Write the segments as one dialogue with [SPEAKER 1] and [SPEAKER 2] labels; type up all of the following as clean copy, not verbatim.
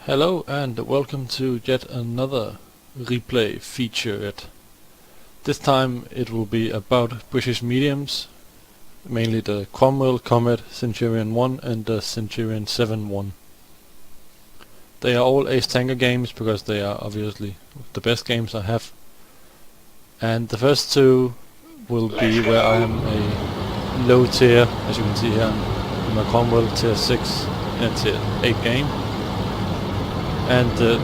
[SPEAKER 1] Hello and welcome to yet another replay featured. This time it will be about British mediums, mainly the Cromwell, Comet, Centurion 1 and the Centurion 7-1. They are all ace tanker games because they are obviously the best games I have. And the first two will be where I am a low tier, as you can see here in my Cromwell tier 6 and tier 8 game. And the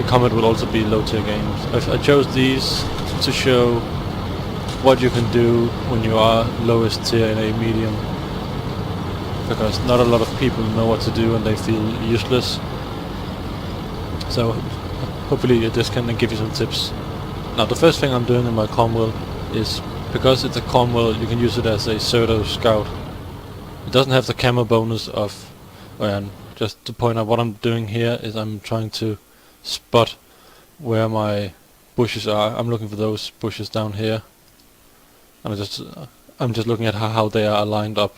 [SPEAKER 1] Comet will also be low tier games. I chose these to show what you can do when you are lowest tier in a medium, because not a lot of people know what to do and they feel useless. So hopefully this can give you some tips. Now the first thing I'm doing in my Cromwell is, because it's a Cromwell, you can use it as a pseudo scout. It doesn't have the camo bonus of, and just to point out what I'm doing here is I'm trying to spot where my bushes are. I'm looking for those bushes down here, and I'm just looking at how they are lined up.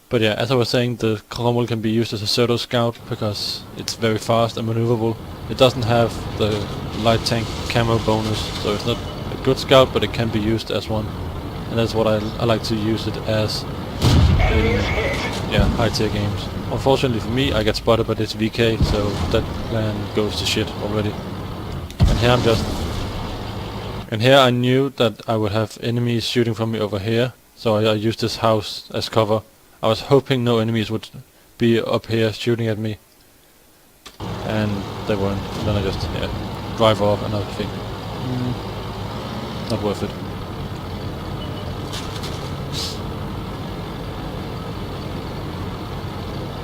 [SPEAKER 1] But yeah, as I was saying, the Cromwell can be used as a pseudo scout because it's very fast and maneuverable. It doesn't have the light tank camo bonus, so it's not a good scout, but it can be used as one, and that's what I like to use it as in high tier games. Unfortunately for me, I get spotted by this VK, so that plan goes to shit already. And here I knew that I would have enemies shooting from me over here, so I used this house as cover. I was hoping no enemies would be up here shooting at me, and they weren't. And then I just drive off, and I think, not worth it.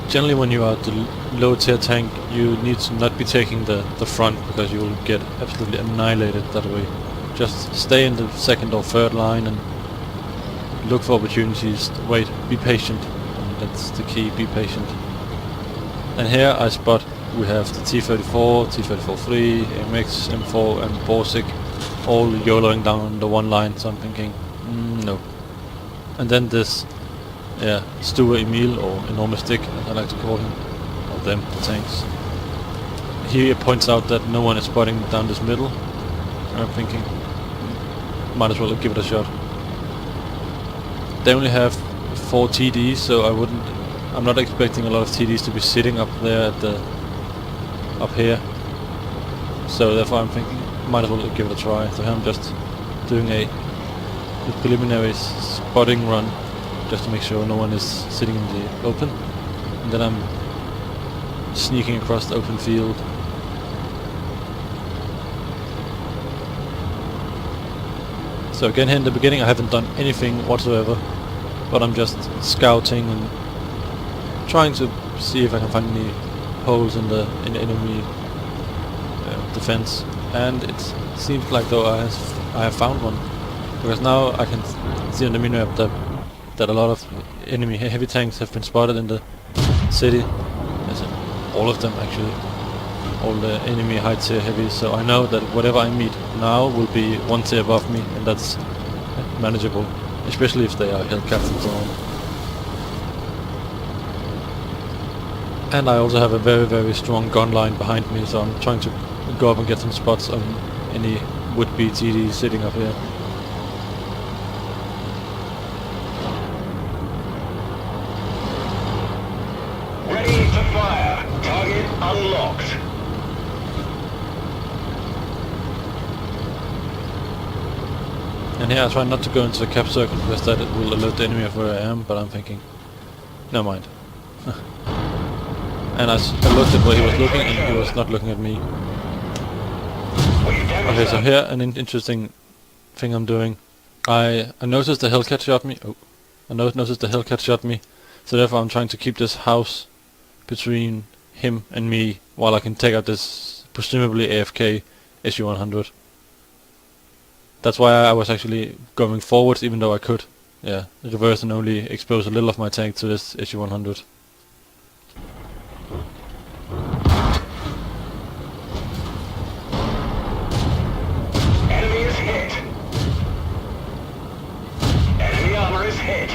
[SPEAKER 1] Generally when you are the low tier tank, you need to not be taking the front, because you will get absolutely annihilated that way. Just stay in the second or third line and look for opportunities. Wait, be patient, and that's the key, be patient. And here I spot we have the T-34, T-34-3, MX, M4 and Borsig all YOLOing down the one line, so I'm thinking, no. And then this Stuart Emil, or Enormous Dick as I like to call him, or them, the tanks. He points out that no one is spotting down this middle, and I'm thinking, might as well give it a shot. They only have 4 TDs, so I'm not expecting a lot of TDs to be sitting up there up here. So therefore I'm thinking, might as well give it a try. So here I'm just doing a preliminary spotting run, just to make sure no one is sitting in the open, and then I'm sneaking across the open field. So again, here in the beginning I haven't done anything whatsoever, but I'm just scouting and trying to see if I can find any holes in the enemy defense, and it seems like though I have found one, because now I can see on the minimap that a lot of enemy heavy tanks have been spotted in the city. As in all of them actually, all the enemy high tier heavies, so I know that whatever I meet now will be one tier above me, and that's manageable, especially if they are Hellcats and so on. And I also have a very, very strong gun line behind me, so I'm trying to go up and get some spots on any would-be TD sitting up here.
[SPEAKER 2] Unlocked.
[SPEAKER 1] And here I try not to go into the cap circle, because that will alert the enemy of where I am, but I'm thinking, never mind. And I looked at where he was looking, and he was not looking at me. Okay, so here an interesting thing I'm doing. I noticed the Hellcat shot me. I noticed the Hellcat shot me, so therefore I'm trying to keep this house between him and me while I can take out this presumably AFK SU-100. That's why I was actually going forwards, even though I could reverse and only expose a little of my tank to this SU-100.
[SPEAKER 2] Enemy is hit. Enemy armor is hit.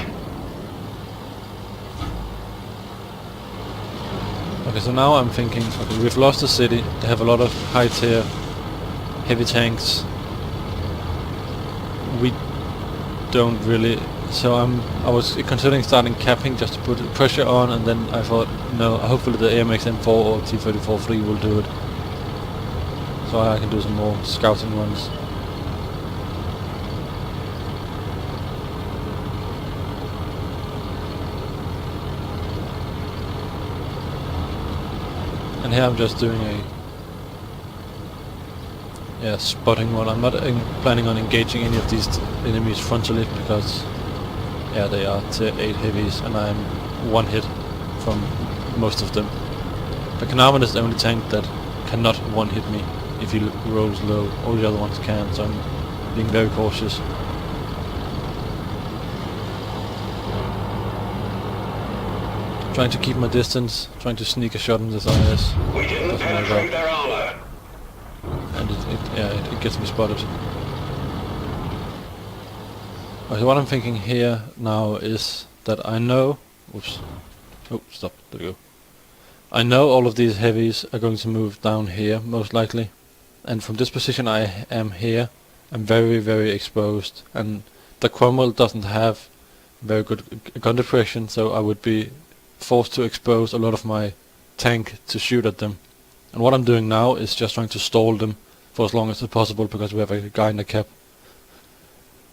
[SPEAKER 1] Okay, so now I'm thinking, okay, we've lost the city, they have a lot of high tier heavy tanks. We don't really, so I was considering starting capping just to put pressure on, and then I thought, no, hopefully the AMX M4 or T-34-3 will do it. So I can do some more scouting runs. And here I'm just doing a spotting one. I'm not planning on engaging any of these enemies frontally because they are tier 8 heavies and I'm one hit from most of them. The Comet is the only tank that cannot one hit me if he rolls low. All the other ones can, so I'm being very cautious. Trying to keep my distance, trying to sneak a shot in this IS.
[SPEAKER 2] We didn't penetrate their armor.
[SPEAKER 1] And it gets me spotted. Okay, what I'm thinking here now is that I know... Oops. Oh, stop. There we go. I know all of these heavies are going to move down here, most likely. And from this position I am here, I'm very, very exposed. And the Cromwell doesn't have very good gun depression, so I would be forced to expose a lot of my tank to shoot at them. And what I'm doing now is just trying to stall them for as long as possible because we have a guy in the cap.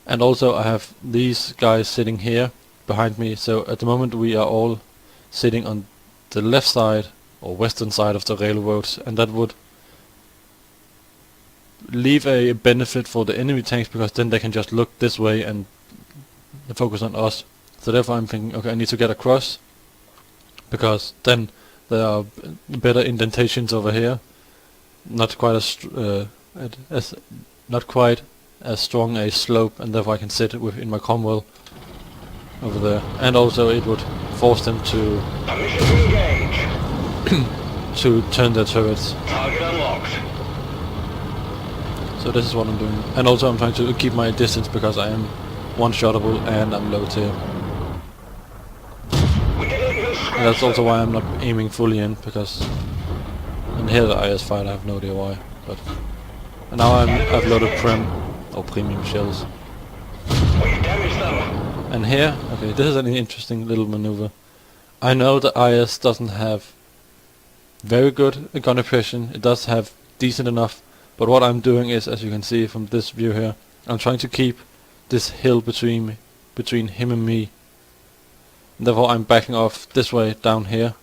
[SPEAKER 1] And also I have these guys sitting here behind me, so at the moment we are all sitting on the left side or western side of the railroads, and that would leave a benefit for the enemy tanks because then they can just look this way and focus on us. So therefore I'm thinking, okay, I need to get across because then there are better indentations over here, not quite as strong a slope, and therefore I can sit within my Cromwell over there. And also it would force them to to turn their turrets.
[SPEAKER 2] Target unlocked.
[SPEAKER 1] So this is what I'm doing. And also I'm trying to keep my distance because I am one-shottable and I'm low tier. And that's also why I'm not aiming fully in, because... And here the IS fight, I have no idea why. But and now I've loaded premium shells. And here, okay, this is an interesting little maneuver. I know the IS doesn't have very good gun depression. It does have decent enough. But what I'm doing is, as you can see from this view here, I'm trying to keep this hill between him and me. And therefore I'm backing off this way down here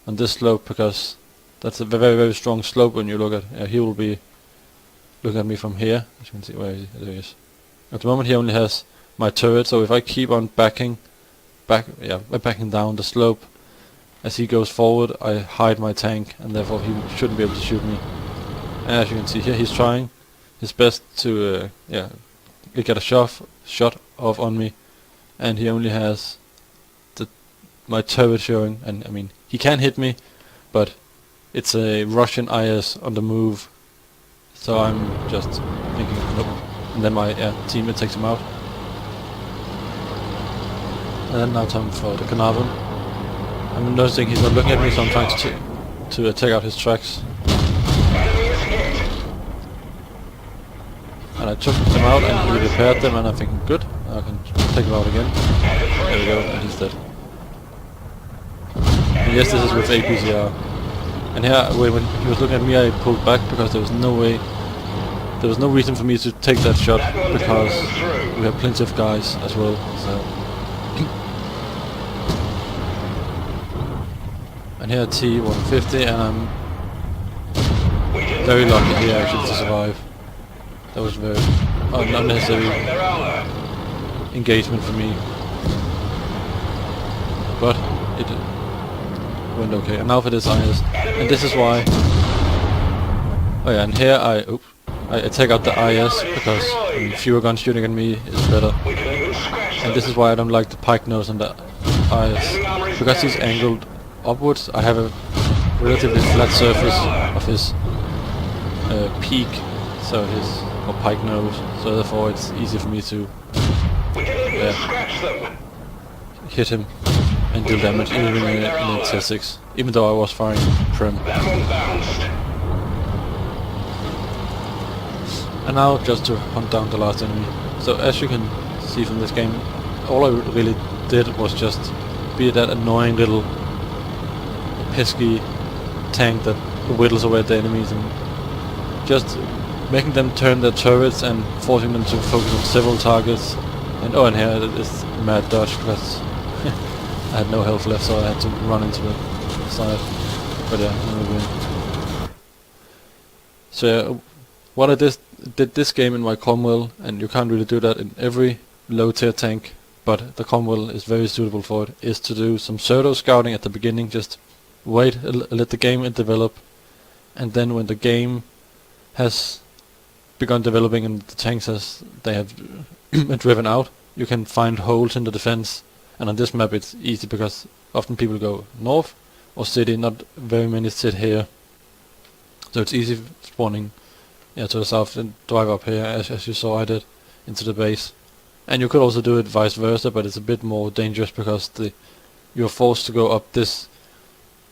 [SPEAKER 1] on this slope, because that's a very, very strong slope when you look at... he will be looking at me from here. As you can see, where is he? There he is. At the moment he only has my turret, so if I keep on backing down the slope as he goes forward, I hide my tank, and therefore he shouldn't be able to shoot me. And as you can see here, he's trying his best to get a shot off on me, and he only has my turret showing. And I mean, he can hit me, but it's a Russian IS on the move, so I'm just thinking, nope. And then my teammate takes him out. And then now time for the Carnarvon. I'm noticing he's not looking at me, so I'm trying to take out his tracks. And I took them out and he repaired them, and I'm thinking, good, I can take him out again. There we go, and he's dead. And yes, this is with APCR. And here, when he was looking at me, I pulled back because there was no reason for me to take that shot, because we have plenty of guys as well. So. And here T-150, and I'm very lucky here actually to survive. That was very unnecessary engagement for me, but it went okay. And now for this IS, and this is why. Oh yeah, and here I take out the IS because fewer guns shooting at me is better. And this is why I don't like the pike nose on the IS, because he's angled upwards. I have a relatively flat surface of his peak, so his pike nose, so therefore it's easy for me to hit him. and deal damage even in tier 6, even though I was firing Prim.
[SPEAKER 2] That one bounced.
[SPEAKER 1] And now just to hunt down the last enemy. So as you can see from this game, all I really did was just be that annoying little pesky tank that whittles away at the enemies, and just making them turn their turrets and forcing them to focus on several targets. And oh, and here it is mad dodge because I had no health left, so I had to run into the side. But yeah, no win. So yeah, what I did this game in my Cromwell, and you can't really do that in every low tier tank, but the Cromwell is very suitable for it, is to do some pseudo scouting at the beginning. Just wait, let the game develop, and then when the game has begun developing and the tanks they have been driven out, you can find holes in the defense. And on this map it's easy because often people go north or city, not very many sit here, so it's easy spawning to the south and drive up here, as you saw I did, into the base. And you could also do it vice versa, but it's a bit more dangerous because you're forced to go up this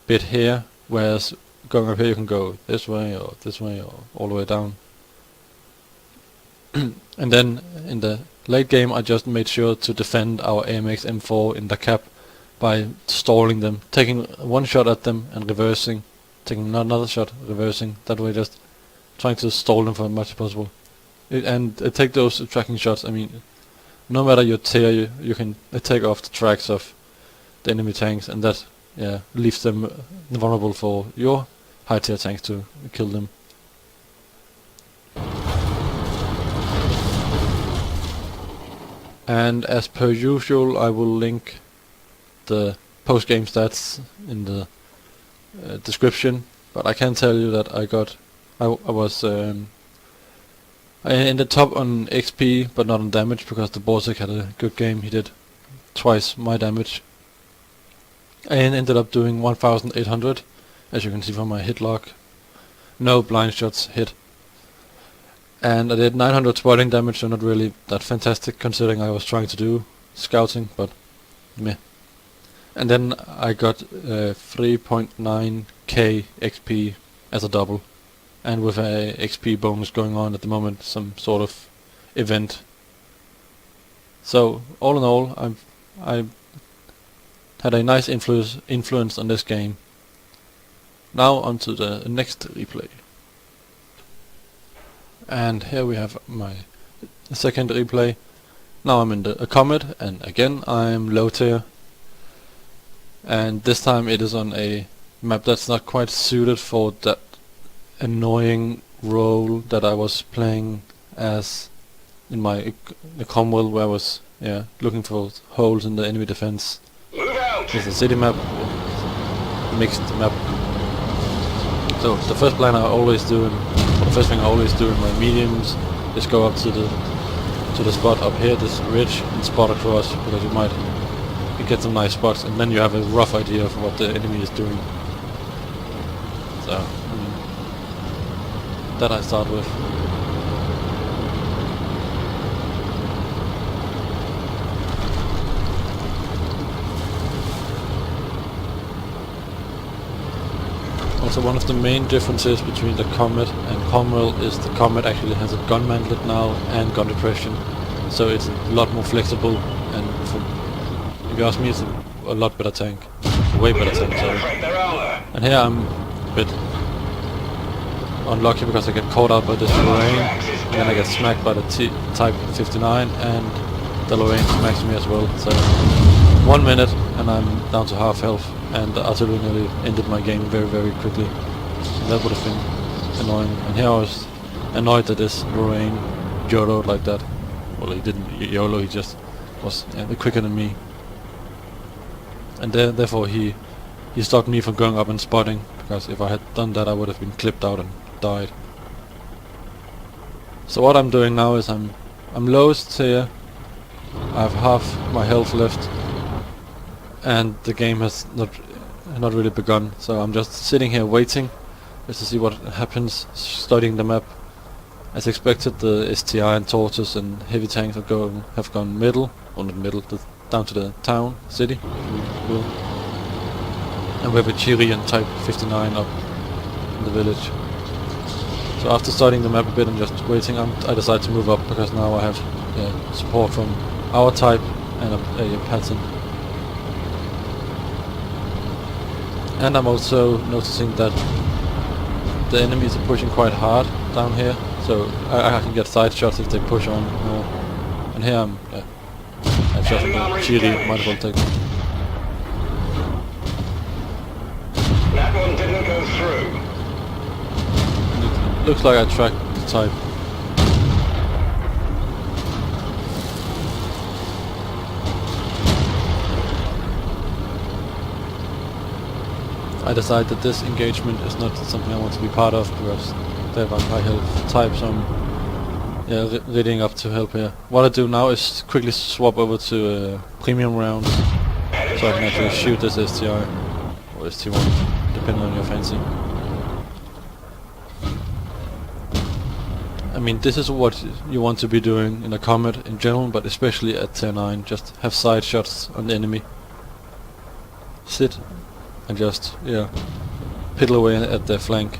[SPEAKER 1] bit here, whereas going up here you can go this way or all the way down. And then in the late game I just made sure to defend our AMX M4 in the cap by stalling them, taking one shot at them and reversing, taking another shot, reversing, that way just trying to stall them for as much as possible. And take those tracking shots. I mean, no matter your tier, you can take off the tracks of the enemy tanks, and that leaves them vulnerable for your high tier tanks to kill them. And as per usual, I will link the post-game stats in the description. But I can tell you that I ended top on XP, but not on damage, because the Baltic had a good game. He did twice my damage. I ended up doing 1,800, as you can see from my hit log. No blind shots hit. And I did 900 spotting damage, so not really that fantastic considering I was trying to do scouting, but meh. And then I got 3.9k XP as a double, and with a XP bonus going on at the moment, some sort of event. So all in all, I had a nice influence on this game. Now onto the next replay. And here we have my second replay. Now I'm in a Comet, and again I'm low tier. And this time it is on a map that's not quite suited for that annoying role that I was playing as in my Cromwell, where I was looking for holes in the enemy defense.
[SPEAKER 2] Move out!
[SPEAKER 1] It's a city map, mixed map. So the first thing I always do in my mediums is go up to the spot up here, this ridge, and spot across, because you get some nice spots, and then you have a rough idea of what the enemy is doing. So that I start with. Also, one of the main differences between the Comet and Cromwell is the Comet actually has a gun mantlet now and gun depression, so it's a lot more flexible, and if you ask me, it's a lot better tank. A way better tank, sorry. And here I'm a bit unlucky because I get caught out by this Lorraine, and then I get smacked by the Type 59, and the Lorraine smacks me as well. So 1 minute and I'm down to half health, and the artillery nearly ended my game very, very quickly. And that would have been annoying. And here I was annoyed that this Lorraine YOLO'd like that. Well, he didn't YOLO, he just was quicker than me. And therefore he stopped me from going up and spotting, because if I had done that I would have been clipped out and died. So what I'm doing now is I'm lowest here. I have half my health left, and the game has not really begun. So I'm just sitting here waiting, just to see what happens, studying the map. As expected, the STI and Tortoise and heavy tanks have gone middle, or not middle, the down to the town, city, if you will. And we have a Centurion Type 59 up in the village. So after studying the map a bit and just waiting, I decided to move up because now I have support from our type and a pattern. And I'm also noticing that the enemies are pushing quite hard down here, so I can get side shots if they push on more. And here I'm just the Chiri, might as well take them.
[SPEAKER 2] That one didn't go through.
[SPEAKER 1] And it looks like I tracked the type. I decided that this engagement is not something I want to be part of because they have a high health type, so I'm readying up to help here. What I do now is quickly swap over to premium rounds, so I can actually shoot this STI or ST1, depending on your fancy. I mean, this is what you want to be doing in a Comet in general, but especially at tier 9. Just have side shots on the enemy. Sit and just, piddle away at their flank.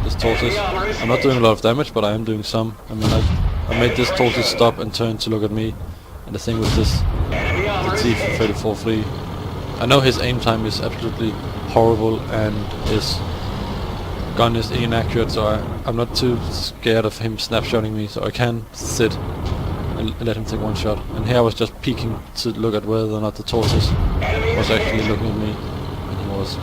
[SPEAKER 1] This tortoise. I'm not doing a lot of damage, but I am doing some. I mean, I made this tortoise stop and turn to look at me. And the thing with this, the T-34-3, I know his aim time is absolutely horrible and his gun is inaccurate, so I'm not too scared of him snapshotting me, so I can sit and let him take one shot. And here I was just peeking to look at whether or not the tortoise was actually looking at me. Was.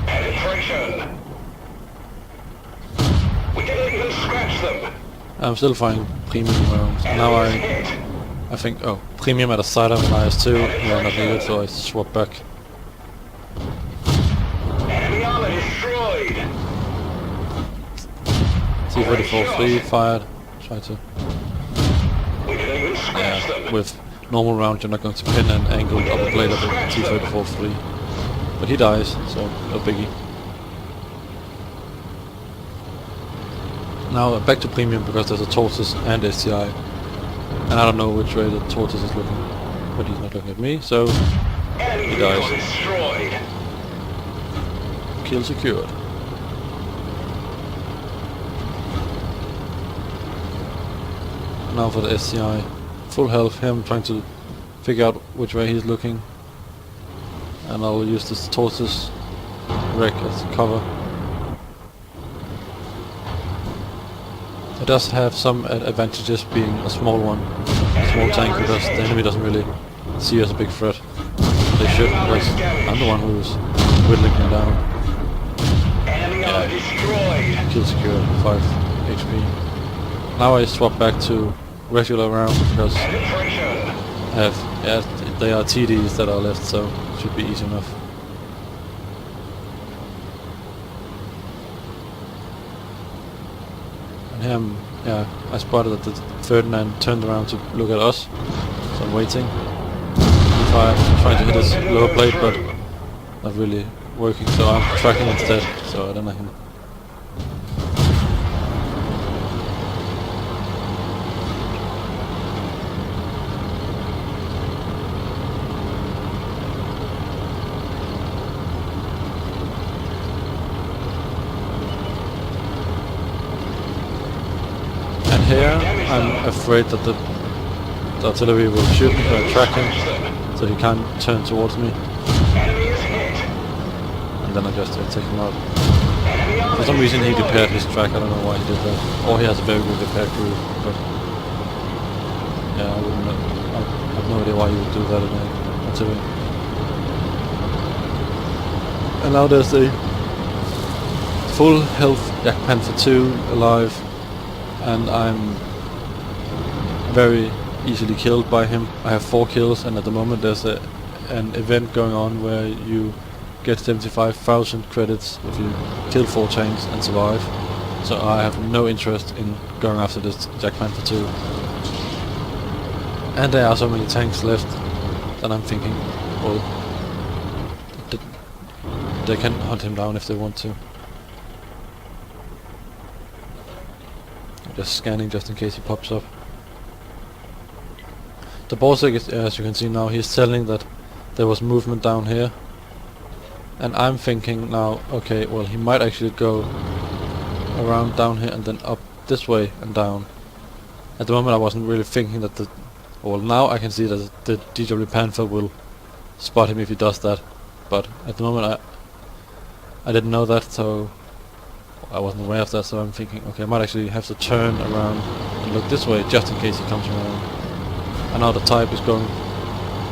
[SPEAKER 2] Penetration. We didn't even scratch them.
[SPEAKER 1] I'm still firing premium rounds. Now I think, premium at a sidearm and IS-2, not needed, so I swap back.
[SPEAKER 2] Enemy armor destroyed.
[SPEAKER 1] T-34-3 fired, try to...
[SPEAKER 2] We didn't even scratch them.
[SPEAKER 1] With normal round you're not going to pin an angled upper plate of a T-34-3. But he dies, so no biggie. Now back to premium because there's a tortoise and STI. And I don't know which way the tortoise is looking, but he's not looking at me, so he dies.
[SPEAKER 2] Destroyed.
[SPEAKER 1] Kill secured. Now for the SCI. Full health, him trying to figure out which way he's looking. And I'll use this tortoise wreck as cover. It does have some advantages being a small one, a small tank, because the enemy doesn't really see as a big threat. They should, because I'm the one who's whittling him down. Yeah, kill secure, 5 HP. Now I swap back to regular round because I have, they are TDs that are left, so it should be easy enough. And here, I spotted that the Ferdinand turned around to look at us, so I'm waiting. I'm trying to hit his lower plate, but not really working, so I'm tracking instead, so then I can... Here, I'm afraid that the artillery will shoot me if I track him, so he can't turn towards me. And then I just take him out. For some reason he repaired his track, I don't know why he did that. Or he has a very good repair crew, but... Yeah, I wouldn't know. I have no idea why you would do that in a artillery. And now there's a full health Yak Panther 2 alive. And I'm very easily killed by him. I have 4 kills, and at the moment there's an event going on where you get 75,000 credits if you kill 4 tanks and survive. so I have no interest in going after this Jack Panther 2. And there are so many tanks left that I'm thinking, well, they can hunt him down if they want to. I'm just scanning just in case he pops up. The Baltic is, as you can see now, he's telling that there was movement down here. And I'm thinking now, okay, well, he might actually go around down here and then up this way and down. At the moment I wasn't really thinking that the... Well, now I can see that the DW Panther will spot him if he does that. But at the moment I didn't know that, so I wasn't aware of that, so I'm thinking, okay, I might actually have to turn around and look this way just in case he comes around. And now the type is going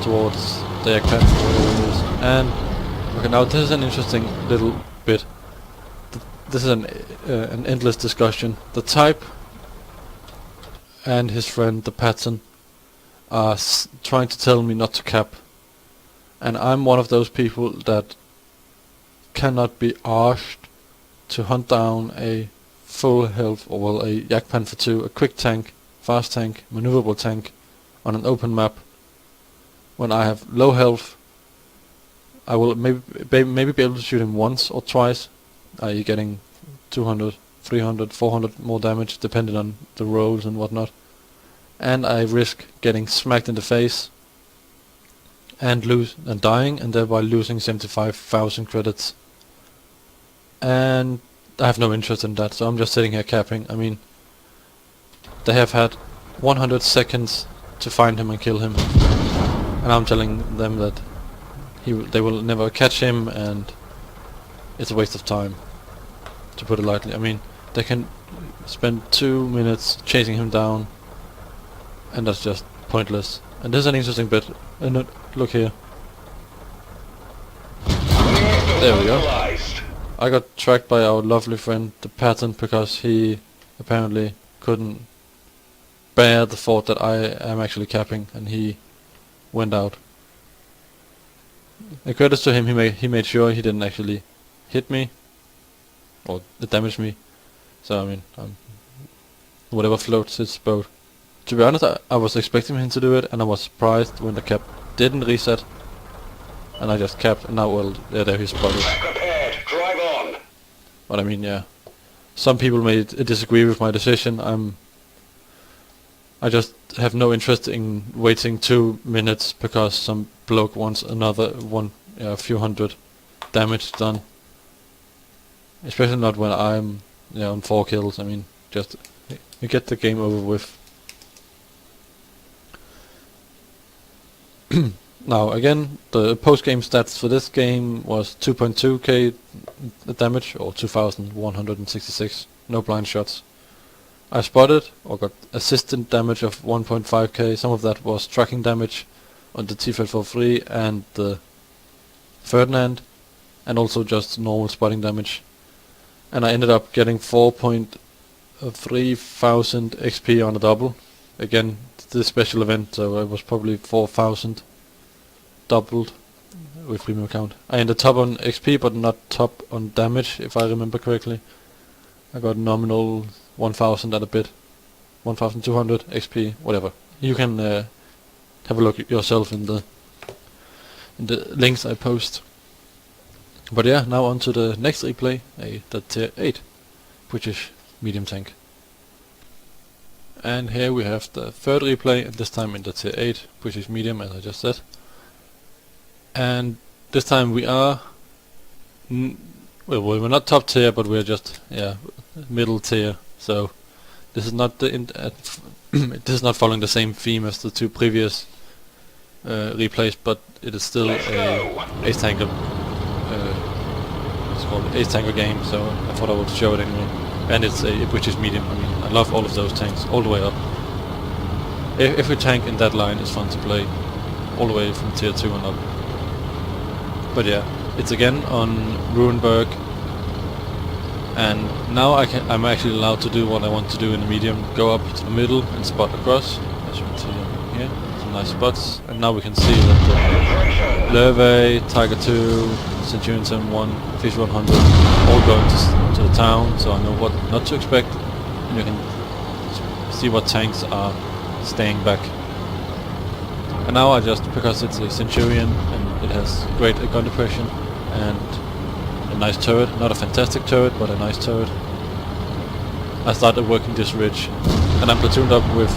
[SPEAKER 1] towards the Jack Panther, wherever it is. And okay, now this is an interesting little bit. This is an endless discussion. The type and his friend the Patton are trying to tell me not to cap, and I'm one of those people that cannot be asked to hunt down a full health, or well, a Jack Panther 2, a quick tank, fast tank, maneuverable tank on an open map when I have low health. I will maybe be able to shoot him once or twice, i.e. getting 200, 300, 400 more damage depending on the rolls and whatnot. And I risk getting smacked in the face and dying, and thereby losing 75,000 credits. And I have no interest in that, so I'm just sitting here capping. I mean, they have had 100 seconds to find him and kill him, and I'm telling them that they will never catch him, and it's a waste of time, to put it lightly. I mean, they can spend 2 minutes chasing him down, and that's just pointless. And there's an interesting bit. Look here. There we go. I got tracked by our lovely friend the Patton because he apparently couldn't bear the thought that I am actually capping, and he went out. The credits to him, he made sure he didn't actually hit me or damage me. So I mean, whatever floats his boat. To be honest, I was expecting him to do it, and I was surprised when the cap didn't reset, and I just capped, and now, well, yeah, there he's spotted.
[SPEAKER 2] Drive on.
[SPEAKER 1] But I mean, yeah, some people may disagree with my decision. I just have no interest in waiting 2 minutes because some bloke wants a few hundred damage done. Especially not when I'm on 4 kills. I mean, just you get the game over with. Now again, the post-game stats for this game was 2.2k damage, or 2,166, no blind shots. I spotted or got assistant damage of 1.5k, some of that was tracking damage on the T-34-3 and the Ferdinand, and also just normal spotting damage. And I ended up getting 4,300 XP on a double. Again, this special event, so it was probably 4,000 doubled with premium account. I ended top on XP but not top on damage, if I remember correctly. I got nominal 1,000 and a bit, 1,200 XP, whatever. You can have a look at yourself in the links I post. But yeah, now on to the next replay, the tier 8 British medium tank. And here we have the third replay, and this time in the tier 8 British medium, as I just said. And this time we are well, we're not top tier, but we're just middle tier. So this is not this is not following the same theme as the 2 previous replays, but it is still a ace tanker. It's called ace tanker game, so I thought I would show it anyway. And it's a British medium. I mean, I love all of those tanks all the way up. Every tank in that line is fun to play, all the way from tier 2 and up. But yeah, it's again on Rurenberg, and now I'm actually allowed to do what I want to do in the medium, go up to the middle and spot across, as you can see here, some nice spots. And now we can see that the Lervay, Tiger 2, Centurion 7-1, Fish 100, all going to the town, so I know what not to expect, and you can see what tanks are staying back. And now I just, because it's a Centurion and it has great gun depression and a nice turret, not a fantastic turret, but a nice turret, I started working this ridge, and I'm platooned up with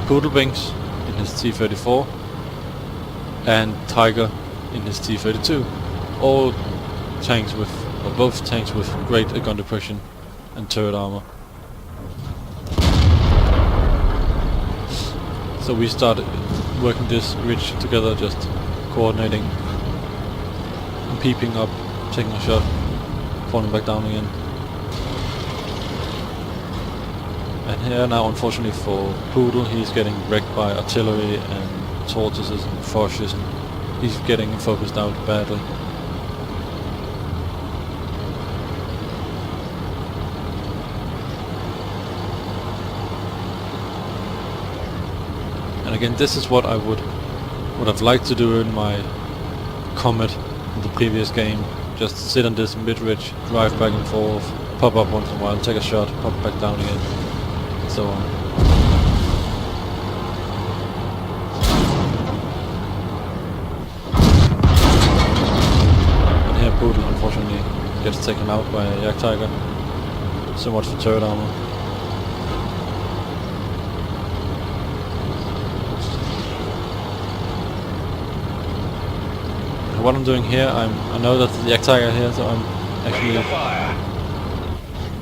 [SPEAKER 1] Poodlebinks in his T-34 and Tiger in his T-32. All tanks with, or both tanks with great gun depression and turret armor. So we started working this ridge together, just coordinating and peeping up, taking a shot, falling back down again. And here now, unfortunately for Poodle, he's getting wrecked by artillery and tortoises and Foshes, and he's getting focused out badly. And again, this is what I would have liked to do in my Comet in the previous game. Just sit on this mid-ridge, drive back and forth, pop up once in a while, take a shot, pop back down again, and so on. And here Poodle unfortunately gets taken out by a Yak Tiger. So much for turret armor. What I'm doing here, I know that the Yak Tiger here, so I'm actually,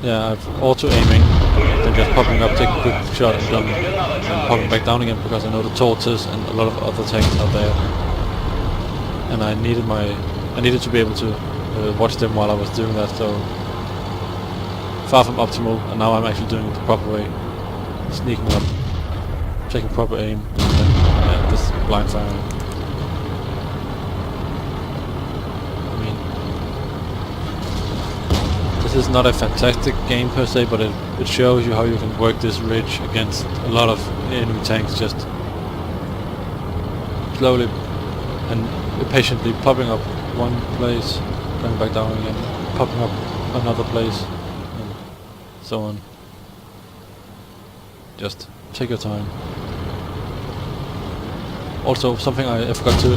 [SPEAKER 1] yeah, I've auto aiming, then just popping up, taking a quick shot and done, and popping back down again because I know the tortoise and a lot of other tanks are there, and I needed to be able to watch them while I was doing that. So far from optimal, and now I'm actually doing it the proper way, sneaking up, taking proper aim, and then this blind firing. This is not a fantastic game per se, but it shows you how you can work this ridge against a lot of enemy tanks, just slowly and patiently popping up one place, going back down again, popping up another place, and so on. Just take your time. Also, something I forgot to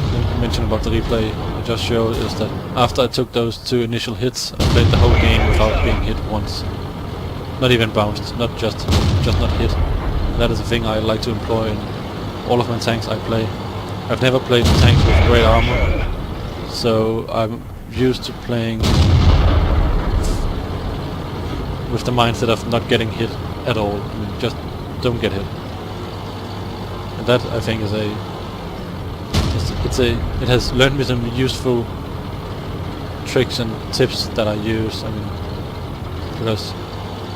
[SPEAKER 1] mention about the replay I just showed is that after I took those 2 initial hits, I played the whole game without being hit once. Not even bounced, not just not hit. And that is a thing I like to employ in all of my tanks I play. I've never played tanks with great armor, so I'm used to playing with the mindset of not getting hit at all. I mean, just don't get hit. And that, I think, is it has learned me some useful tricks and tips that I use. I mean, because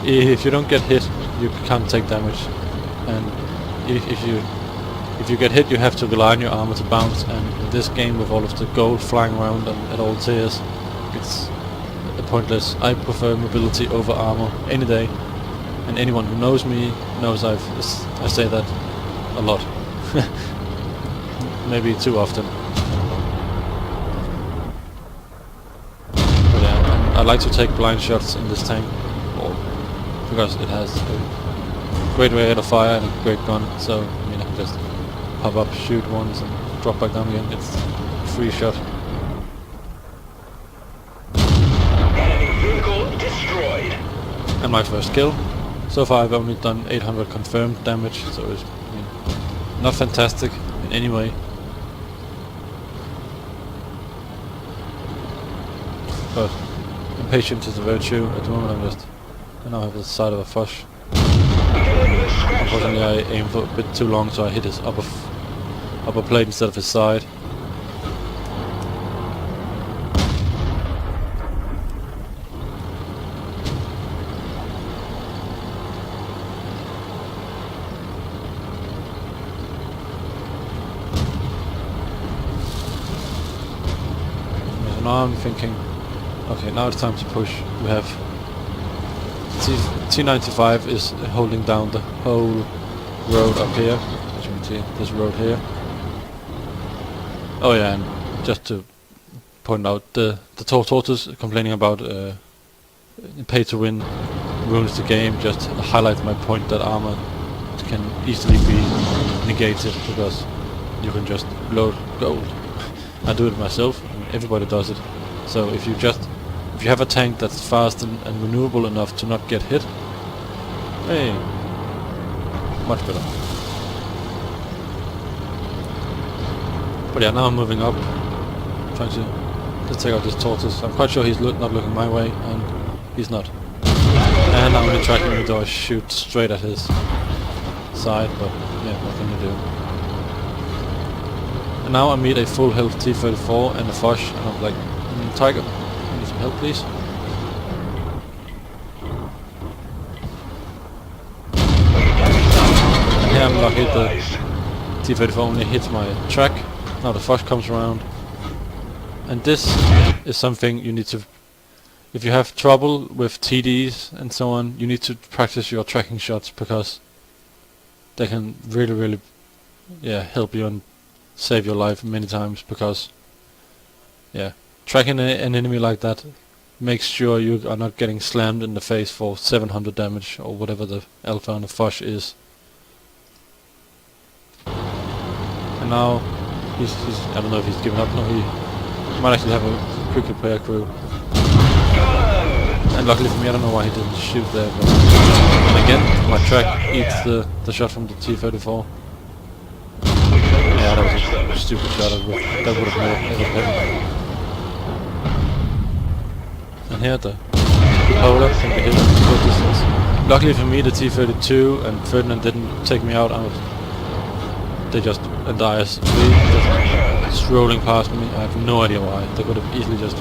[SPEAKER 1] if you don't get hit, you can't take damage, and if you get hit, you have to rely on your armor to bounce. And in this game, with all of the gold flying around and at all tiers, it's pointless. I prefer mobility over armor any day, and anyone who knows me knows I say that a lot. Maybe too often. But yeah, I like to take blind shots in this tank, because it has a great rate of fire and a great gun. So I mean, I can just pop up, shoot once, and drop back down again. It's a free shot.
[SPEAKER 2] Enemy vehicle destroyed.
[SPEAKER 1] And my first kill. So far, I've only done 800 confirmed damage, so it's, I mean, not fantastic in any way. But impatience is a virtue. At the moment I now have the side of a Fosh. Unfortunately I aimed for a bit too long, so I hit his upper plate instead of his side. So now I'm thinking, okay, now it's time to push. We have T95 is holding down the whole road up here, as you can see, this road here. Oh yeah, and just to point out the tortoise complaining about pay to win ruins the game just highlights my point that armor can easily be negated because you can just load gold. I do it myself, and everybody does it. So if you have a tank that's fast and maneuverable enough to not get hit, hey, much better. But yeah, now I'm moving up, trying to take out this tortoise. I'm quite sure he's not looking my way, and he's not. And I'm only tracking him, though I shoot straight at his side, but yeah, what can you do? And now I meet a full health T-34 and a Foch, and I'm like, Tiger, I need some help, please. And here I'm lucky, the T-34 only hits my track. Now the Foch comes around. And this is something you need to... If you have trouble with TDs and so on, you need to practice your tracking shots, because they can really help you and save your life many times, because tracking an enemy like that makes sure you are not getting slammed in the face for 700 damage or whatever the alpha on the Foch is. And now he's I don't know if he's given up. No, he might actually have a quick repair crew. And luckily for me, I don't know why he didn't shoot there. But and again, my track eats the shot from the T-34. Yeah, that was a stupid shot. That would have made it heavy. And here the Polar can be hit at good distance. Luckily for me, the T-32 and Ferdinand didn't take me out. They just, and the IS-3 just rolling past me. I have no idea why. They could have easily just,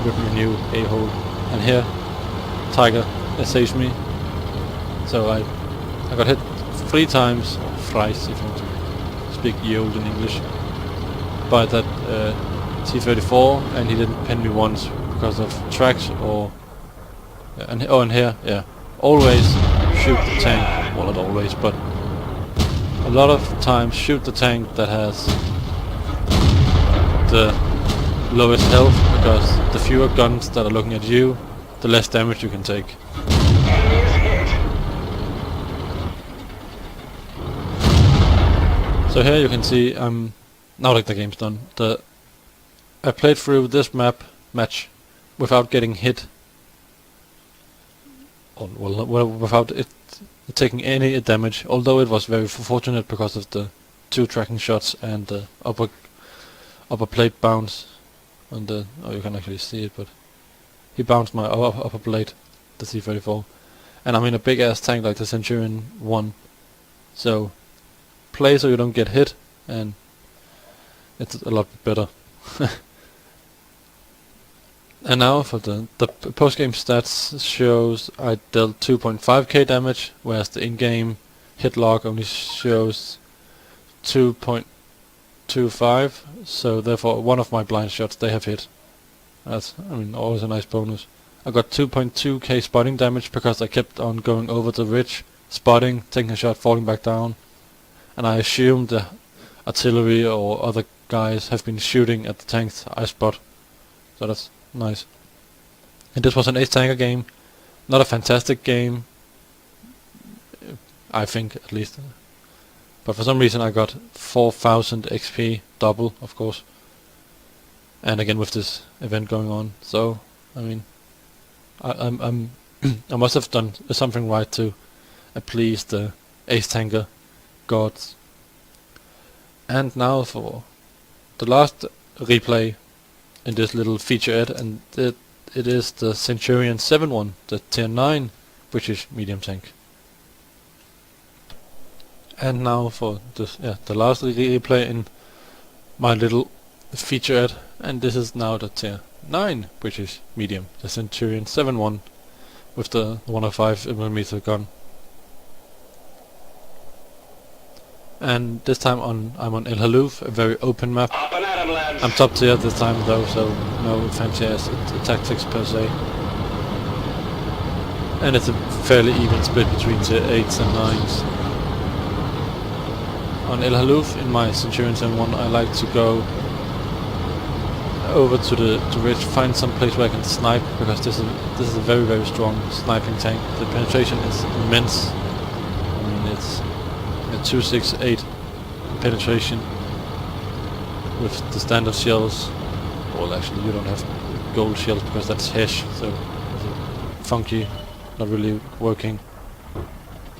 [SPEAKER 1] ripped me a new a-hole. And here, Tiger saves me. So I got hit 3 times, or thrice if you want to speak ye old in English, by that T-34, and he didn't pin me once because of tracks or... and here, always shoot the tank. Well, not always, but a lot of times shoot the tank that has the lowest health, because the fewer guns that are looking at you, the less damage you can take. So here you can see, now that the game's done, I played through this match without getting hit, well, without it taking any damage, although it was very fortunate because of the 2 tracking shots and the upper plate bounce on the... oh, you can actually see it, but he bounced my upper plate, the T-34, and I'm in a big ass tank like the Centurion 1, so play so you don't get hit, and it's a lot better. And now for the post-game stats shows I dealt 2.5k damage, whereas the in-game hit log only shows 2.25, so therefore one of my blind shots they have hit. That's, always a nice bonus. I got 2.2k spotting damage because I kept on going over the ridge, spotting, taking a shot, falling back down, and I assumed the artillery or other guys have been shooting at the tanks I spot, so that's nice. And this was an ace tanker game, not a fantastic game, I think at least, but for some reason I got 4000 XP, double of course, and again with this event going on, so I'm I must have done something right to please the ace tanker gods. And now for the last replay in this little featurette, and it is the Centurion 7-1, the tier 9 British medium tank. And now for this, the last replay in my little featurette, and this is now the tier 9 British medium, the Centurion 7-1 with the 105mm gun. And this time I'm on El Haluf, a very open map. I'm top tier this time though, so no fancy ass tactics per se. And it's a fairly even split between tier 8s and 9s. On El Haluf, in my Centurion 7-1, I like to go over to the ridge, find some place where I can snipe, because this is a very, very strong sniping tank. The penetration is immense. I mean, it's a 268 penetration with the standard shells. Well, actually, you don't have gold shells because that's hash, so it's a funky, not really working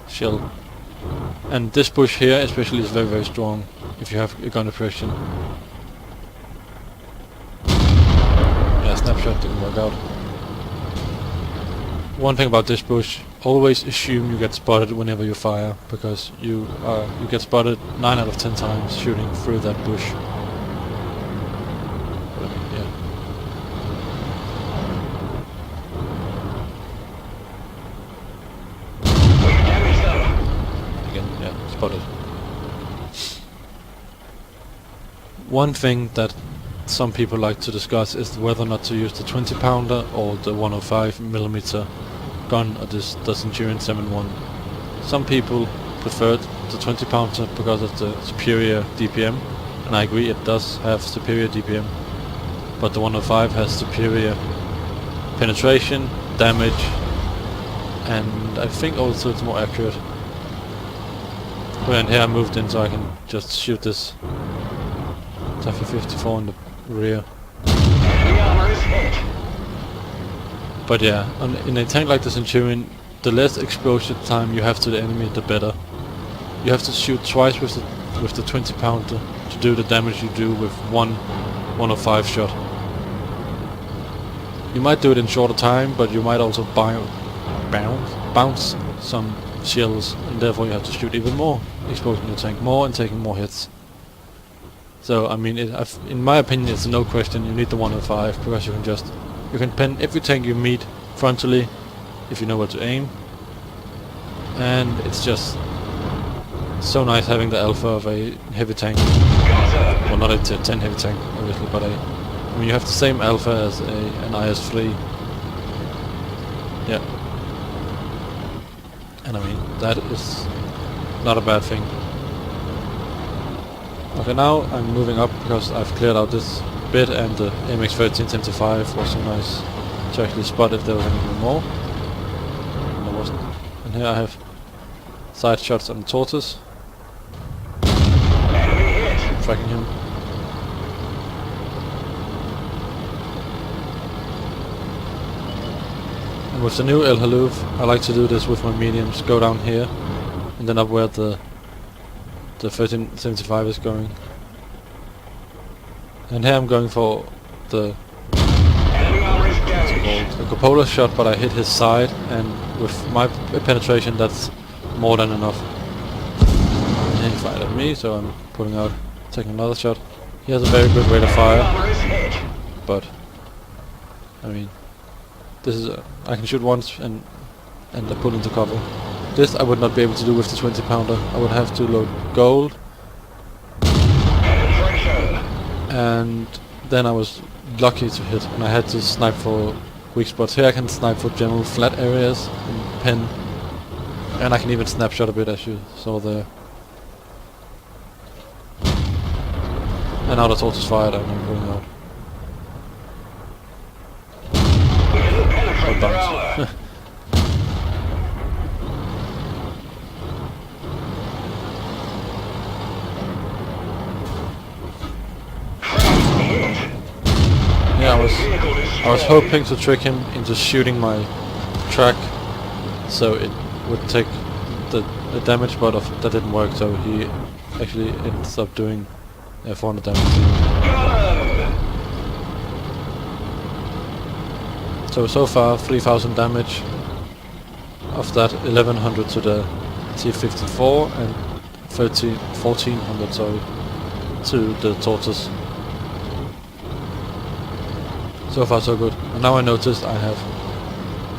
[SPEAKER 1] shell. And this bush here especially is very, very strong if you have a gun depression. Yeah, snapshot didn't work out. One thing about this bush, always assume you get spotted whenever you fire, because you get spotted 9 out of 10 times shooting through that bush. But I mean, yeah. Again, yeah, spotted. One thing that some people like to discuss is whether or not to use the 20 pounder or the 105mm gun or the Centurion 7.1. Some people prefer the 20 pounder because of the superior DPM, and I agree it does have superior DPM, but the 105 has superior penetration, damage, and I think also it's more accurate. Well, and here I moved in so I can just shoot this Typhoon 54 in the rear. But yeah, in a tank like the Centurion, the less exposure time you have to the enemy, the better. You have to shoot twice with the 20 pounder to do the damage you do with one 105 shot. You might do it in shorter time, but you might also bounce some shells, and therefore you have to shoot even more, exposing your tank more and taking more hits. So I mean, in my opinion, it's no question you need the 105, because you can pen every tank you meet frontally if you know where to aim, and it's just so nice having the alpha of a heavy tank. Well, not a 10 heavy tank, obviously, but I mean, you have the same alpha as an IS-3. Yeah. And I mean, that is not a bad thing. Okay, now I'm moving up because I've cleared out this bit, and the MX-1375 was so nice to actually spot if there was anything more. And there wasn't. And here I have side shots on the tortoise. Tracking him. And with the new El Haloof, I like to do this with my mediums, go down here, and then up where the 1375 is going. And here I'm going for the cupola shot, but I hit his side, and with my penetration that's more than enough. And he fired at me, so I'm pulling out, taking another shot. He has a very good rate of fire, but I mean, this is I can shoot once and pull into cover. This I would not be able to do with the 20 pounder. I would have to load gold, and then I was lucky to hit, and I had to snipe for weak spots. Here I can snipe for general flat areas and pen, and I can even snapshot a bit, as you saw there. And now the tortoise fired and I'm pulling out. Oh, bounce. Yeah, I was hoping to trick him into shooting my track, so it would take the damage, but that didn't work. So he actually ends up doing 400 damage. So far 3000 damage. Of that, 1100 to the T-54 and 1400 sorry, to the tortoise. So far so good. And now I noticed I have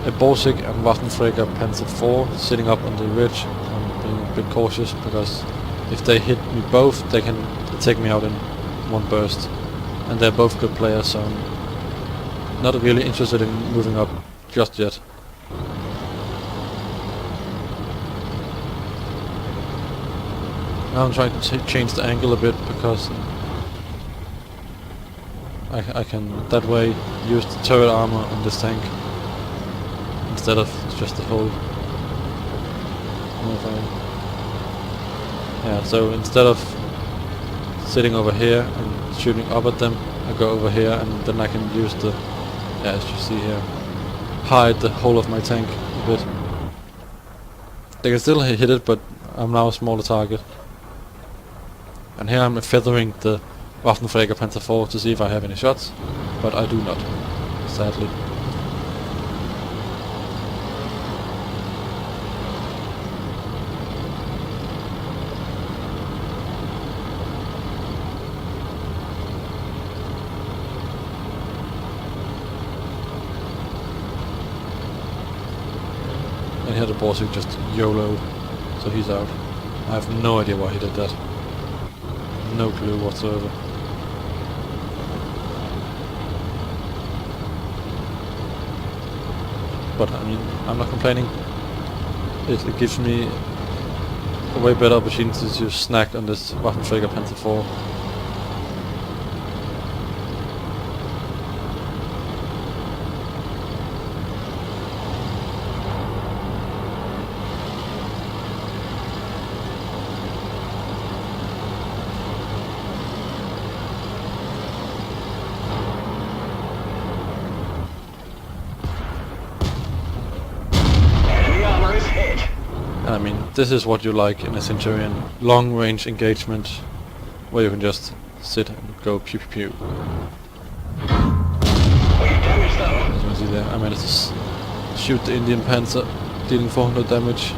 [SPEAKER 1] a Borsig and Waffenträger Panzer IV sitting up on the ridge. I'm being a bit cautious because if they hit me both, they can take me out in one burst. And they're both good players, so I'm not really interested in moving up just yet. Now I'm trying to change the angle a bit because I can that way use the turret armor on this tank instead of just the whole. Yeah, so instead of sitting over here and shooting up at them, I go over here and then I can use the, yeah, as you see here, hide the whole of my tank a bit. They can still hit it, but I'm now a smaller target. And here I'm feathering the Waffenfräger Panther 4 to see if I have any shots, but I do not, sadly. And here the Borsig just YOLO, so he's out. I have no idea why he did that. No clue whatsoever. But I mean, I'm not complaining. It gives me a way better opportunity to snack on this Waffenfräger Panther 4. And I mean, this is what you like in a Centurion. Long range engagement, where you can just sit and go pew pew pew. As you can see there, I managed to shoot the Indian Panzer, dealing 400 damage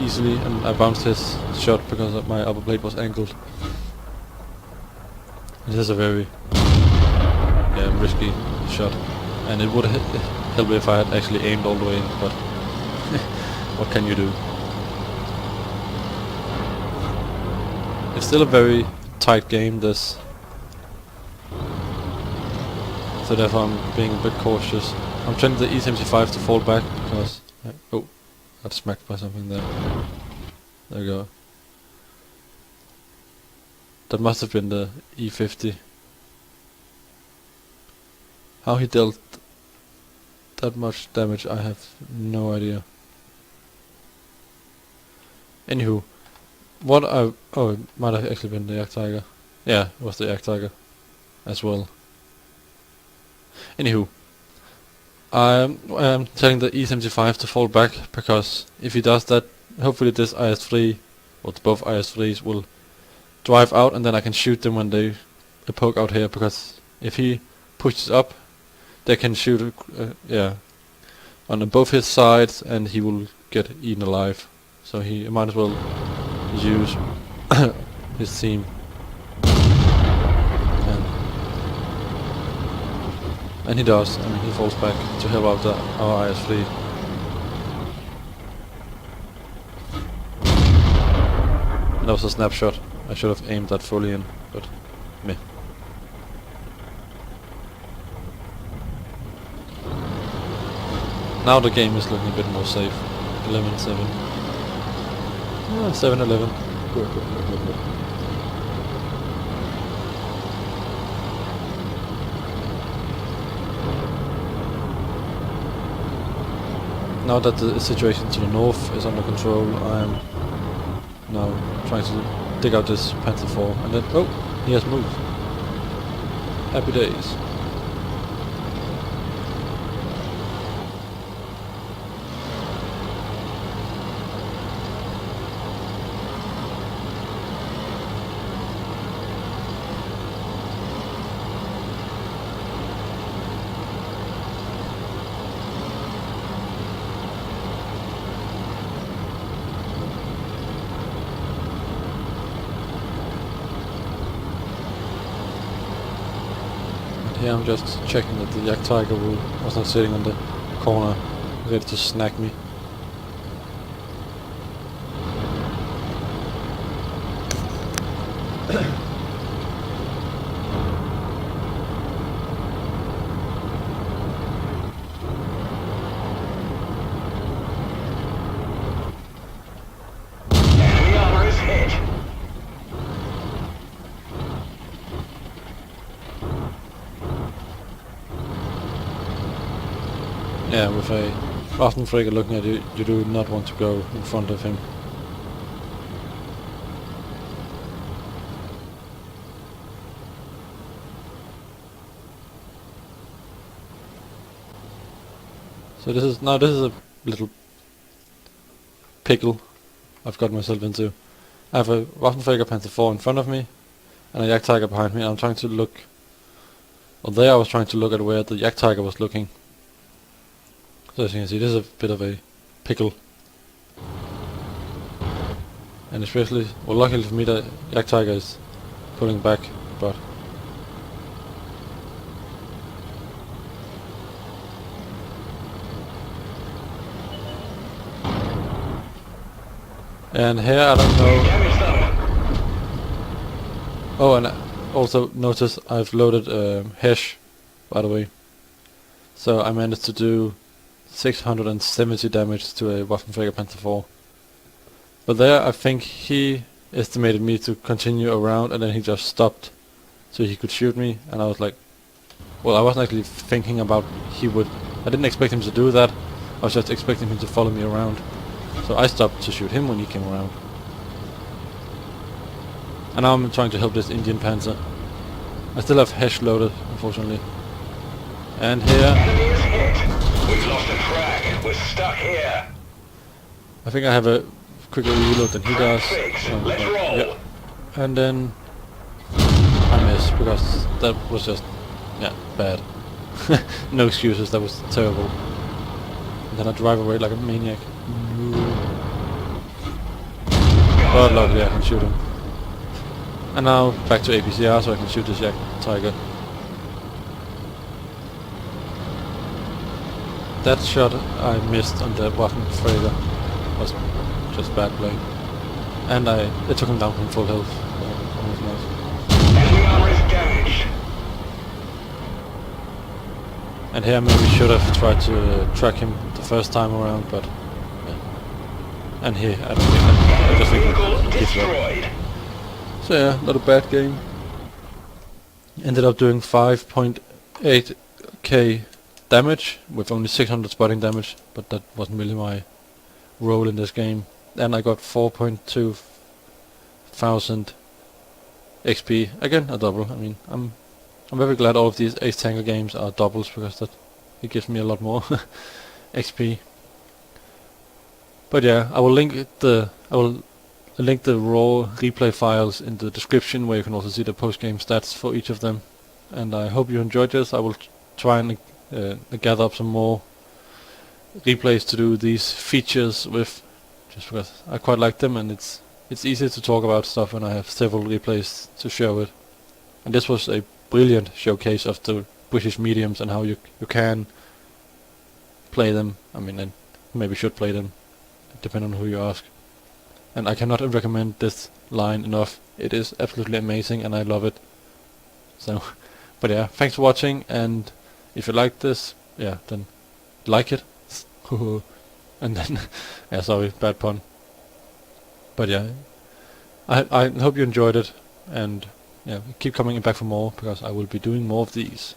[SPEAKER 1] easily, and I bounced his shot because my upper blade was angled. This is a very risky shot, and it would help if I had actually aimed all the way in, but what can you do? It's still a very tight game, this. So therefore I'm being a bit cautious. I'm trying the E-75 to fall back because... oh, got smacked by something there. There we go. That must have been the E-50. How he dealt that much damage, I have no idea. Anywho, oh, it might have actually been the Jagdtiger. Yeah, it was the Jagdtiger as well. Anywho, I'm telling the E-75 to fall back, because if he does that, hopefully this IS-3, or both IS-3s will drive out, and then I can shoot them when they poke out here, because if he pushes up, they can shoot, on both his sides, and he will get eaten alive. So he might as well use his team. And he does. I mean, he falls back to help out our IS-3. And that was a snapshot. I should have aimed that fully in, but meh. Now the game is looking a bit more safe. 11-7. 7-11. Good. Now that the situation to the north is under control, I am now trying to dig out this Panther 4, and then, oh, he has moved. Happy days. Here I'm just checking that the Jagdtiger was not sitting on the corner ready to snag me. Yeah, with a Waffenfräger looking at you, you do not want to go in front of him. So this is a little pickle I've got myself into. I have a Waffenfräger Panther 4 in front of me, and a Jagdtiger behind me, and I'm trying to look... Well, there I was trying to look at where the Jagdtiger was looking. So as you can see, this is a bit of a pickle. And especially, well, luckily for me, the Jagdtiger is pulling back, but... And here, I don't know... Oh, and also notice I've loaded Hesh, by the way. So I managed to do 670 damage to a Waffenfräger Panther 4. But there I think he estimated me to continue around, and then he just stopped so he could shoot me, and I was like... Well, I wasn't actually thinking about he would... I didn't expect him to do that, I was just expecting him to follow me around. So I stopped to shoot him when he came around. And now I'm trying to help this Indian Panzer. I still have Hesh loaded, unfortunately. And here...
[SPEAKER 2] Enemy is hit. We've lost a frag. We're stuck here.
[SPEAKER 1] I think I have a quicker reload than he does.
[SPEAKER 2] Let's roll.
[SPEAKER 1] Yeah. And then... I miss, because that was just... yeah, bad. No excuses, that was terrible. And then I drive away like a maniac. But luckily I can shoot him. And now back to APCR so I can shoot this Jagdtiger. That shot I missed on the Waffenfräger was just bad play. And it took him down from full health. So that was nice.
[SPEAKER 2] Enemy armor is damaged.
[SPEAKER 1] And here maybe should have tried to track him the first time around, but yeah. And here I don't think I just think
[SPEAKER 2] Vehicle
[SPEAKER 1] he's
[SPEAKER 2] destroyed.
[SPEAKER 1] So yeah, not a bad game. Ended up doing 5.8k damage with only 600 spotting damage, but that wasn't really my role in this game. And I got 4.2 thousand XP. Again, a double. I mean, I'm very glad all of these Ace Tanker games are doubles, because it gives me a lot more XP. But yeah, I will link the raw replay files in the description, where you can also see the post-game stats for each of them. And I hope you enjoyed this. I will try and gather up some more replays to do these features with, just because I quite like them, and it's easy to talk about stuff when I have several replays to show it. And this was a brilliant showcase of the British mediums and how you can play them. I mean, and maybe should play them, depending on who you ask. And I cannot recommend this line enough. It is absolutely amazing and I love it. So, but yeah, thanks for watching, and if you like this, yeah, then like it. And then, yeah, sorry, bad pun. But yeah, I hope you enjoyed it, and yeah, keep coming back for more, because I will be doing more of these.